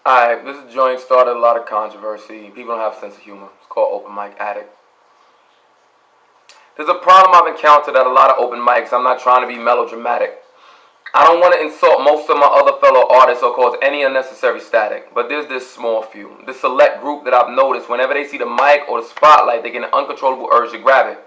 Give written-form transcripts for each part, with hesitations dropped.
Alright, this joint started a lot of controversy. People don't have a sense of humor. It's called Open Mic Addict. There's a problem I've encountered at a lot of open mics. I'm not trying to be melodramatic. I don't want to insult most of my other fellow artists or cause any unnecessary static, but there's this small few, this select group that I've noticed whenever they see the mic or the spotlight, they get an uncontrollable urge to grab it.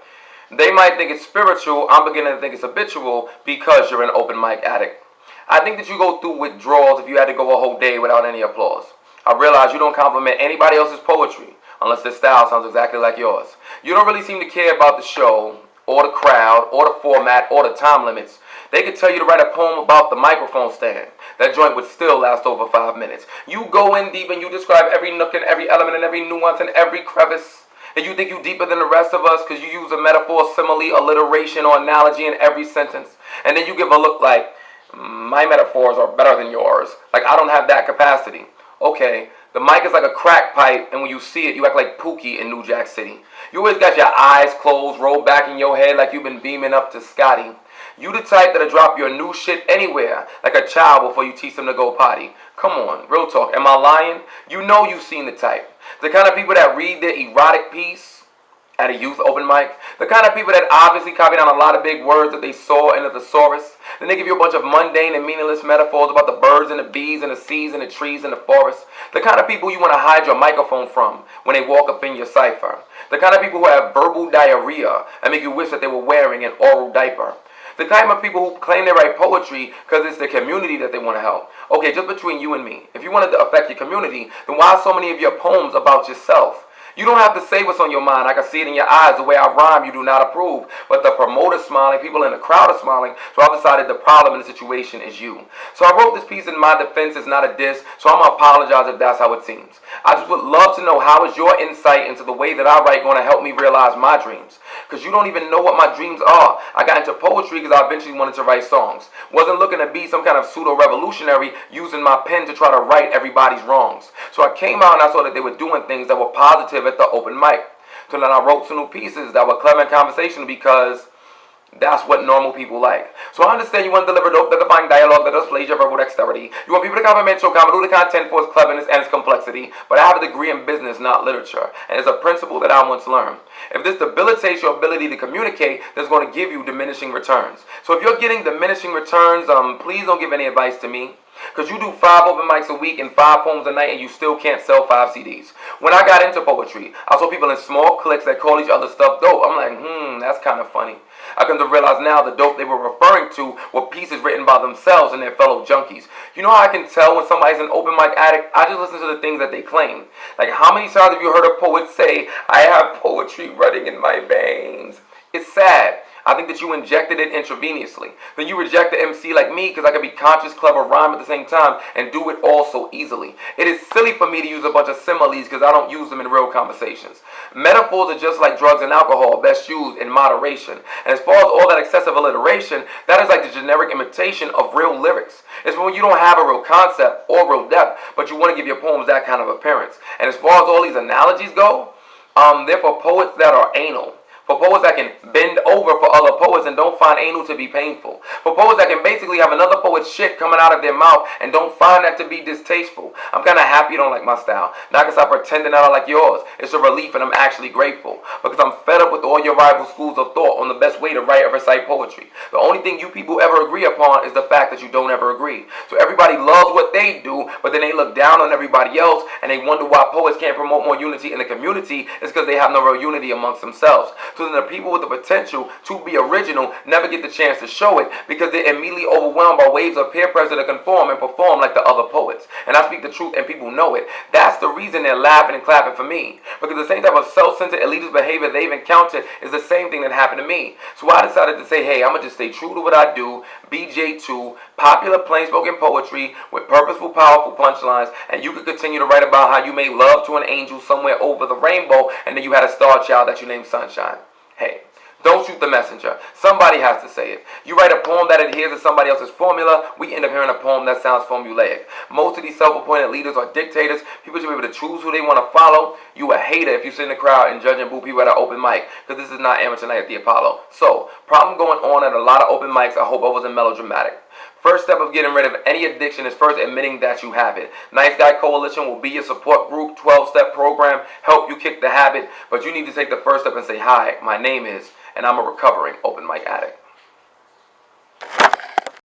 They might think it's spiritual. I'm beginning to think it's habitual because you're an open mic addict. I think that you go through withdrawals if you had to go a whole day without any applause. I realize you don't compliment anybody else's poetry unless their style sounds exactly like yours. You don't really seem to care about the show or the crowd or the format or the time limits. They could tell you to write a poem about the microphone stand. That joint would still last over 5 minutes. You go in deep and you describe every nook and every element and every nuance and every crevice. And you think you're deeper than the rest of us because you use a metaphor, simile, alliteration, or analogy in every sentence. And then you give a look like, my metaphors are better than yours. Like I don't have that capacity. Okay, the mic is like a crack pipe, and when you see it, you act like Pookie in New Jack City. You always got your eyes closed, rolled back in your head like you've been beaming up to Scotty. You the type that'll drop your new shit anywhere, like a child before you teach them to go potty. Come on, real talk, am I lying? You know you've seen the type. The kind of people that read their erotic piece at a youth open mic. The kind of people that obviously copy down a lot of big words that they saw in the thesaurus. Then they give you a bunch of mundane and meaningless metaphors about the birds and the bees and the seas and the trees and the forest. The kind of people you want to hide your microphone from when they walk up in your cipher. The kind of people who have verbal diarrhea and make you wish that they were wearing an oral diaper. The kind of people who claim they write poetry because it's the community that they want to help. Okay, just between you and me, if you wanted to affect your community, then why so many of your poems about yourself? You don't have to say what's on your mind. I can see it in your eyes. The way I rhyme, you do not approve. But the promoter's smiling, people in the crowd are smiling. So I've decided the problem in the situation is you. So I wrote this piece in my defense. It's not a diss. So I'm going to apologize if that's how it seems. I just would love to know, how is your insight into the way that I write going to help me realize my dreams? Because you don't even know what my dreams are. I got into poetry because I eventually wanted to write songs. Wasn't looking to be some kind of pseudo-revolutionary using my pen to try to right everybody's wrongs. So I came out and I saw that they were doing things that were positive at the open mic. So then I wrote some new pieces that were clever and conversational because that's what normal people like. So I understand you want to deliver dope, defying dialogue that displays your verbal dexterity. You want people to compliment your comedy, the content for its cleverness and its complexity. But I have a degree in business, not literature. And it's a principle that I once learned. If this debilitates your ability to communicate, that's going to give you diminishing returns. So if you're getting diminishing returns, please don't give any advice to me. Because you do 5 open mics a week and 5 poems a night and you still can't sell 5 CDs. When I got into poetry, I saw people in small cliques that call each other stuff dope. I'm like, that's kind of funny. I come to realize now the dope they were referring to were pieces written by themselves and their fellow junkies. You know how I can tell when somebody's an open mic addict? I just listen to the things that they claim. Like, how many times have you heard a poet say, I have poetry running in my veins? It's sad. I think that you injected it intravenously. Then you reject the MC like me because I can be conscious, clever, rhyme at the same time and do it all so easily. It is silly for me to use a bunch of similes because I don't use them in real conversations. Metaphors are just like drugs and alcohol, best used in moderation. And as far as all that excessive alliteration, that is like the generic imitation of real lyrics. It's when you don't have a real concept or real depth, but you want to give your poems that kind of appearance. And as far as all these analogies go, they're for poets that are anal. For poets that can bend over for other poets and don't find anal to be painful. For poets that can basically have another poet's shit coming out of their mouth and don't find that to be distasteful. I'm kind of happy you don't like my style. Not because I pretend that I like yours. It's a relief and I'm actually grateful. Because I'm fed up with all your rival schools of thought on the best way to write or recite poetry. The only thing you people ever agree upon is the fact that you don't ever agree. So everybody loves what they do, but then they look down on everybody else and they wonder why poets can't promote more unity in the community. It's because they have no real unity amongst themselves. So then the people with the potential to be original never get the chance to show it because they're immediately overwhelmed by waves of peer pressure to conform and perform like the other poets. And I speak the truth and people know it. That's the reason they're laughing and clapping for me. Because the same type of self-centered elitist behavior they've encountered is the same thing that happened to me. So I decided to say, hey, I'm going to just stay true to what I do, BJ2, popular plain-spoken poetry with purposeful, powerful punchlines, and you could continue to write about how you made love to an angel somewhere over the rainbow and then you had a star child that you named Sunshine. Hey, don't shoot the messenger. Somebody has to say it. You write a poem that adheres to somebody else's formula, we end up hearing a poem that sounds formulaic. Most of these self-appointed leaders are dictators. People should be able to choose who they want to follow. You a hater if you sit in the crowd and judge and boo people at an open mic, because this is not amateur night at the Apollo. So, problem going on at a lot of open mics. I hope I wasn't melodramatic. First step of getting rid of any addiction is first admitting that you have it. Nice Guy Coalition will be your support group, 12-step program, help you kick the habit, but you need to take the first step and say, hi, my name is, and I'm a recovering open mic addict.